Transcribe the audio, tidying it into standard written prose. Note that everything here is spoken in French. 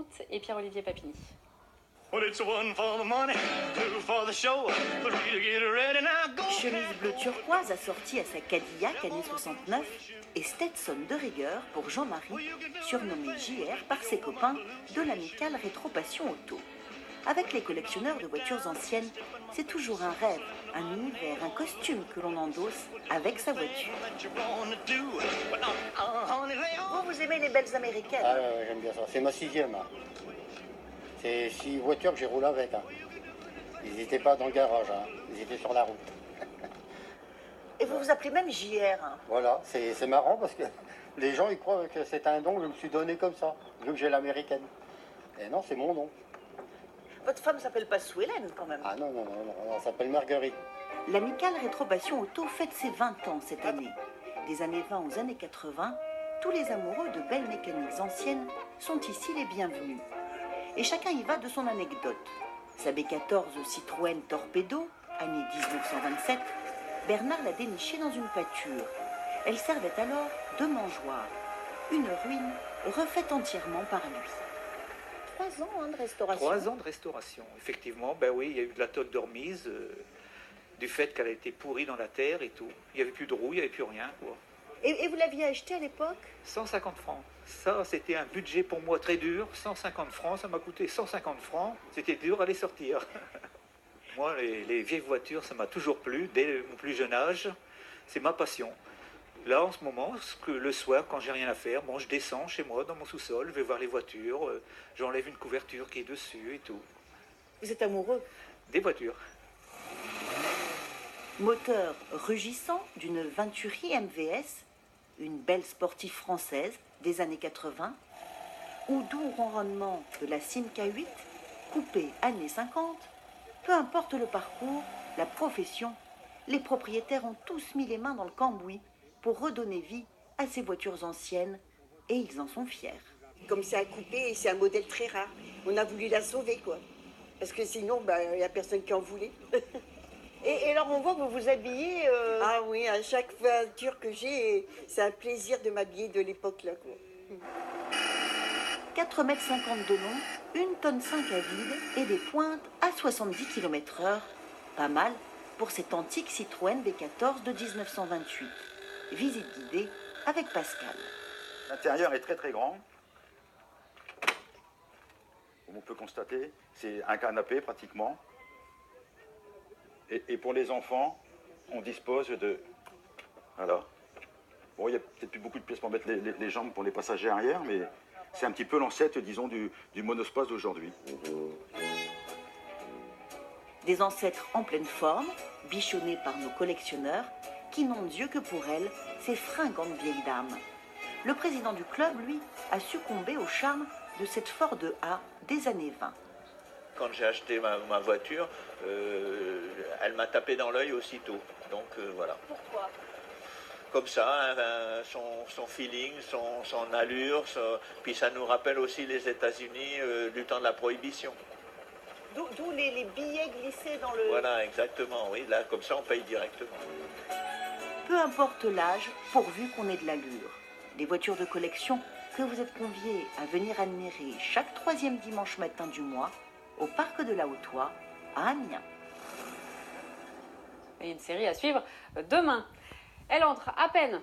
Smith et Pierre-Olivier Papini. Chemise bleu turquoise assortie à sa Cadillac années 69 et Stetson de rigueur pour Jean-Marie, surnommé JR par ses copains de l'amicale Rétro-Passion Auto. Avec les collectionneurs de voitures anciennes, c'est toujours un rêve, un univers, un costume que l'on endosse avec sa voiture. Vous aimez les belles américaines? Ah ouais, j'aime bien ça. C'est ma 6e. Hein. C'est 6 voitures que j'ai roulé avec. Hein. Ils n'étaient pas dans le garage, hein. Ils étaient sur la route. Et vous vous appelez même JR. Hein. Voilà, c'est marrant parce que les gens ils croient que c'est un don que je me suis donné comme ça, vu que j'ai l'américaine. Et non, c'est mon nom. Votre femme s'appelle pas Sue Ellen quand même? Ah non, elle s'appelle Marguerite. L'amicale Rétro-Passion Auto fête ses 20 ans cette année. Des années 20 aux années 80, tous les amoureux de belles mécaniques anciennes sont ici les bienvenus. Et chacun y va de son anecdote. Sa B14 Citroën Torpedo, année 1927, Bernard l'a dénichée dans une pâture. Elle servait alors de mangeoire. Une ruine refaite entièrement par lui. 3 ans de restauration. 3 ans de restauration, effectivement. Ben oui, il y a eu de la tôle de remise, du fait qu'elle a été pourrie dans la terre et tout. Il n'y avait plus de roue, il n'y avait plus rien, quoi. Et vous l'aviez acheté à l'époque? 150 francs. Ça, c'était un budget pour moi très dur. 150 francs, ça m'a coûté 150 francs. C'était dur à les sortir. Moi, les vieilles voitures, ça m'a toujours plu. Dès mon plus jeune âge, c'est ma passion. Là, en ce moment, le soir, quand j'ai rien à faire, bon, je descends chez moi, dans mon sous-sol, je vais voir les voitures, j'enlève une couverture qui est dessus et tout. Vous êtes amoureux? Des voitures. Moteur rugissant d'une Venturi MVS, une belle sportive française des années 80, ou doux ronronnement de la Simca 8, coupée années 50, peu importe le parcours, la profession, les propriétaires ont tous mis les mains dans le cambouis pour redonner vie à ces voitures anciennes, et ils en sont fiers. Comme c'est un coupé et c'est un modèle très rare, on a voulu la sauver, quoi. Parce que sinon, il n'y a personne qui en voulait. Et alors on voit que vous vous habillez... Ah oui, à chaque voiture que j'ai, c'est un plaisir de m'habiller de l'époque, là, quoi. 4,50 m de long, 1,5 tonne à vide et des pointes à 70 km/h. Pas mal pour cette antique Citroën B14 de 1928. Visite guidée avec Pascal. L'intérieur est très très grand. Comme on peut constater, c'est un canapé pratiquement. Et pour les enfants, on dispose de... Voilà. Bon, il n'y a peut-être plus beaucoup de pièces pour mettre les jambes pour les passagers arrière, mais c'est un petit peu l'ancêtre, disons, du monospace d'aujourd'hui. Des ancêtres en pleine forme, bichonnés par nos collectionneurs, qui n'ont Dieu que pour elles, ces fringantes vieilles dames. Le président du club, lui, a succombé au charme de cette Ford A des années 20. Quand j'ai acheté ma voiture, elle m'a tapé dans l'œil aussitôt. Donc voilà. Pourquoi? Comme ça, hein, son feeling, son allure, puis ça nous rappelle aussi les États-Unis du temps de la Prohibition. D'où les billets glissés dans le... Voilà, exactement, oui. Là, comme ça, on paye directement. Peu importe l'âge, pourvu qu'on ait de l'allure. Les voitures de collection que vous êtes conviés à venir admirer chaque 3e dimanche matin du mois au parc de la Hautoie à Amiens. Et une série à suivre demain. Elle entre à peine